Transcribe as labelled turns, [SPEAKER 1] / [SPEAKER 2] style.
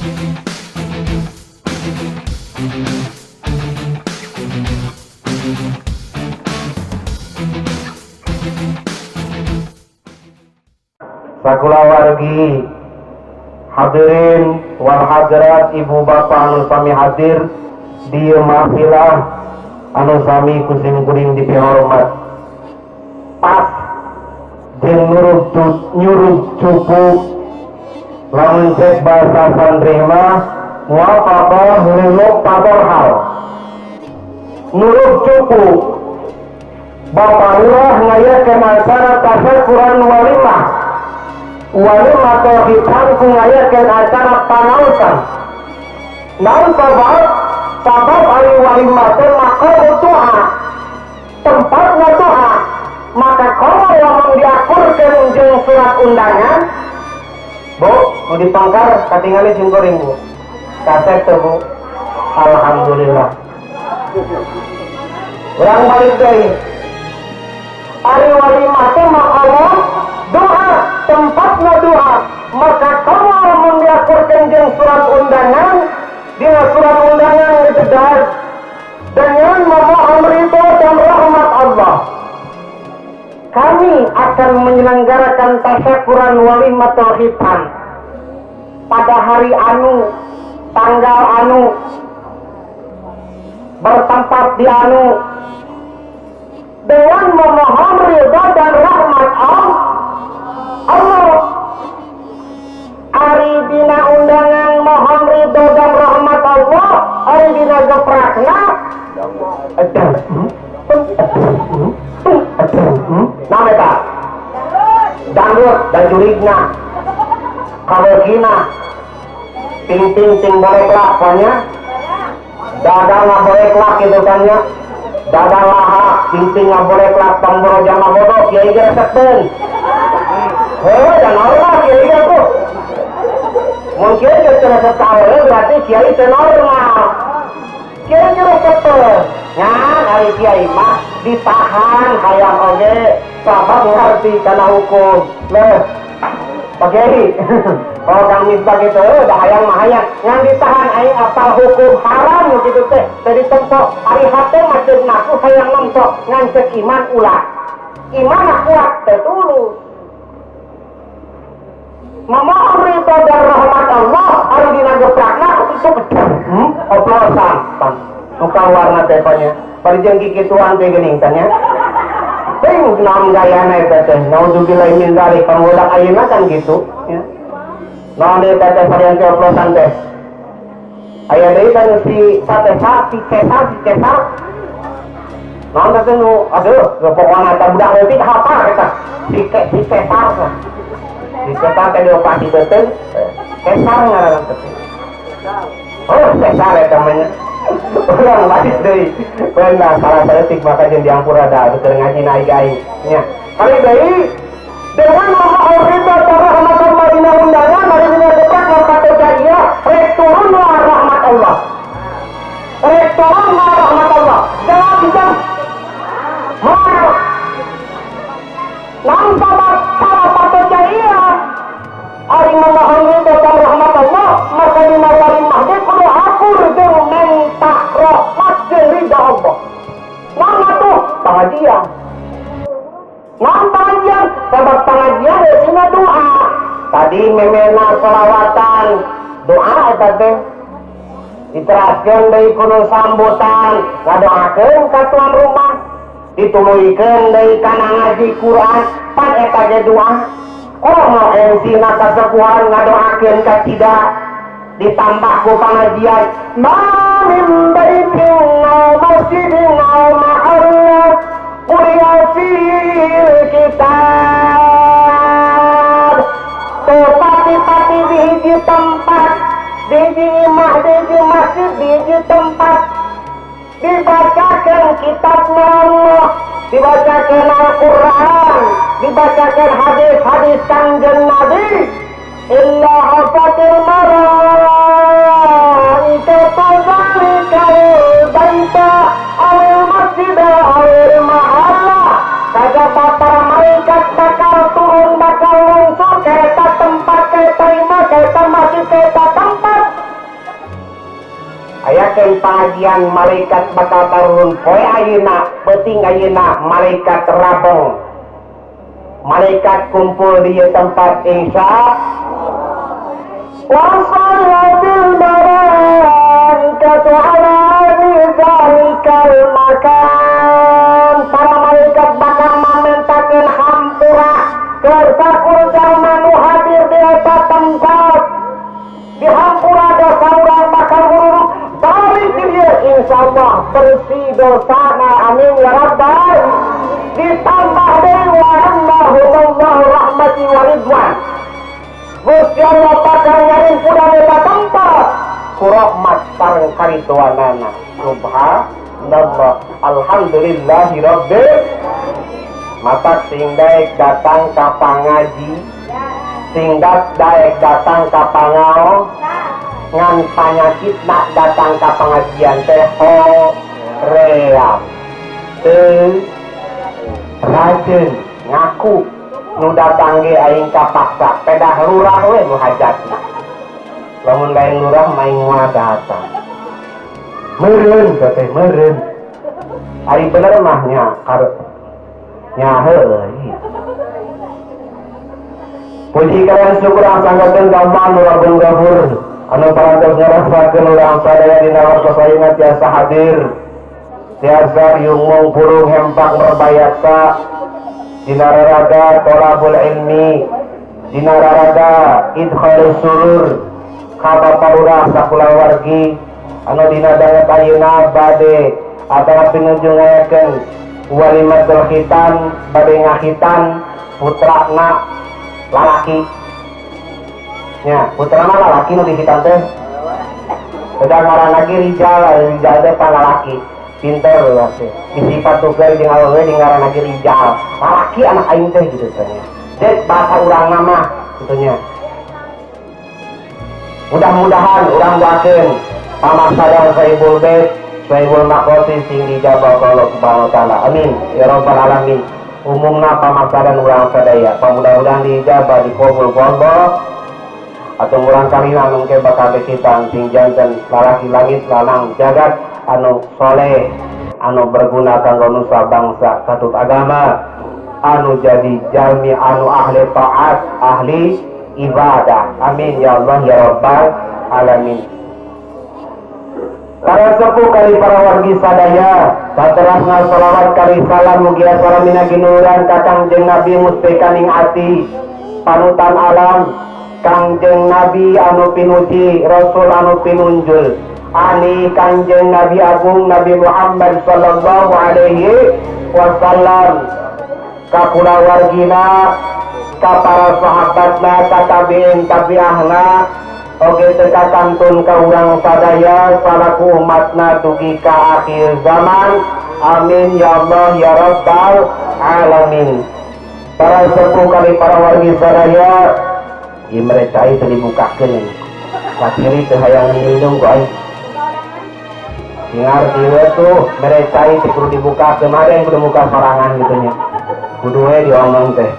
[SPEAKER 1] Sakula wargi hadirin wal hadirat, ibu bapak anu sami hadir di mahfilah anu sami kusim kuring dipihormat. Pas jeung nyuruh cupu lamun cek bahasa santri mah muafaqah liluk tabarhal. Nuruh cupu bapak ngayakeun acara tasyakuran walimah. Walimah tauhidan ku ngayakeun acara panaosan. Naon sabab ari walimah teh maqam doa. Tempatna doa. Maka kalau lamun diakurkeun jeung surat undangan, Bu, mau dipangkar katingali jungkuring Bu. Kaset teh Bu. Alhamdulillah. Urang balik deui. Ari walimah teh maqam doa, tempatna doa. Maka kalau lamun diakurkeun jeung surat undangan, dina surat undangan ditegas dengan memohon ridho dan rahmat Allah. Kami akan menyelenggarakan tasyakuran walimah tauhidan pada hari anu, tanggal anu, bertempat di anu, dengan memohon ridha dan rahmat Allah. Ari dina undangan mohon ridha dan rahmat Allah, ari dina geprakna nameta dangdut dan jurigna kawegina ting boleh kelakuannya dagang nggak boleh kelak gitu kan ya, dagang lahak ting nggak boleh kelak, pemboroja nggak bodoh kiai geresepen dan normal kiai aku mungkin gereset kawel berarti kiai normal, kiai geresepen ngan hari kiai mah ditahan hayang oge sabab ngerti karena hukum leh Pak Kiai. Kalau Kang Misbah gitu udah hayang mah hayang yang ditahan aing apal hukum haram gitu teh dari tempo ari hate macet naku hayang nempo ngan cek iman ulah iman kuat teh tulus memohon ridho dan rahmat Allah ari dina geprakna itu oplosan bukan warna tepanya bari jeung kikituan teh geuning tanya ting naon gayana eta teh naudzubillah min dzalik kan budak ayeuna kan gitu ya naon eta teh varian oplosan teh aya deui kan si cesar naon teh nu aduh pokona eta budak leutik hafal eta si cesar di cesar teh diopati betul cesar ngaranna teh oh cesar eta mah orang balik dari pernah salah saya tik maka jadi ampura dah betul ngaji naik aingnya kali dari dengan memohon ridha dan rahmat Allah dina undangan hari ini dekat kata jaya rek turunlah rahmat Allah jangan bisa marah nang sahabat kata jaya hari memohon ridha dan rahmat Allah maka dina walimah dia kudu akur jeung menta rahmat jeung ridha Allah. Nama tuh pengajian. Nama pengajian sebab pengajian isinya doa. Tadi memena selawatan doa eta teh diteraskeun deui kudu sambutan ngadoakeun ka tuan rumah dituluykeun deui kana ngaji Quran pan eta ge doa. Komo MC-na kasepuhan ngadoakeun ka cida ditambah ku pengajian min baitin aw masjidin aw mahalla quriya fil kitab pati-pati di hiji tempat di hiji imah di hiji masjid di hiji tempat dibacakan kitab Allah dibacakan Al-Quran dibacakan hadis-hadis Kanjeng Nabi illa hafatil malaikatu zalikal baita awil masjida awil mahalla kagak para malaikat bakal turun bakal langsung ke tempat ke imah ke masjid ke tempat ngadakan pengajian malaikat bakal turun poe ayeuna penting ayeuna malaikat rabong malaikat kumpul di tempat insya wa sallatil malaikatu ala zalikal makan para malaikat bakal mamentakeun hampura keur sakur jalma nu hadir di eta tempat di hampura dosa urang bakal urung balik dia insyaallah bersih dosana amin ya rabbal ditambah deui wa annahu wallahu rahmati wa ridwan Gusti Allah bakal ngarimpunan eta tempat ku rahmat sareng karituanana subhanallah alhamdulillahi rabbil mata sing daek datang ka pangaji sing daek datang ka pangaos ngan panyakit nak datang ka pengajian teh ream teu rajin ngaku nu datang ge aing kapaksa pedah lurah we nu hajatna lamun lain lurah maing datang meureun teh meureun ari bener mah nya nya heueuy puji kalian syukur sanggakeun ka Allah nu Rabbul Ghafur anu parantos ngarasakeun urang sadaya dina wartos ayeuna tiasa hadir tiasa yungmung purung hempak merbayasa dina raraga tolabul ilmi dina raraga idkhalus surur ka baparurah sakulawargi anu dina danget ayeuna bade atara pinuju ngayakeun walimatul khitan bade ngahitan putrana lalaki nya putrana lalaki nu dihitan teh sedang ngaran lagi rijal teh lalaki pinter ya teh disifat tuker jeung awewe di ngaran lagi rijal lalaki anak aing teh gitu teh dek bahasa urang mah gitu nya mudah-mudahan urang doakeun pamaksadan saibul bait saibul maqasid sing dijabah Allah Subhanahu wa taala amin ya rabbal alamin umumna pamaksadan urang sadaya mudah-mudahan dijabah dikabul ku Allah atau urang kalina anu ke bakal besitan sing janten lalaki langit lanang jagat anu soleh anu berguna kanggo nusa bangsa katut agama anu jadi jalmi anu ahli taat ahli ibadah amin ya Allah ya rabbal alamin. Para sepuh kali para wargi sadaya saterasna salawat kali salam mugi salamina ginuran ka Kangjeng Nabi mustikaning ati panutan alam Kangjeng Nabi anu pinuji Rasul anu pinunjul ani Kangjeng Nabi Agung Nabi Muhammad sallallahu alaihi wasallam ka kulawargina ka para sahabatna ka tabi'in tabi'ahna oge teka kantun ka urang sadaya salaku umatna dugi ka akhir zaman amin ya Allah ya rabbal alamin. Para sepuh kali para wargi sadaya mereka itu dibukakeun sakiri teu hayang minum ku aing singar dieu tuh mereka itu kudu dibukakeun ada yang kudu buka sorangan gitu nya kudu we diomong teh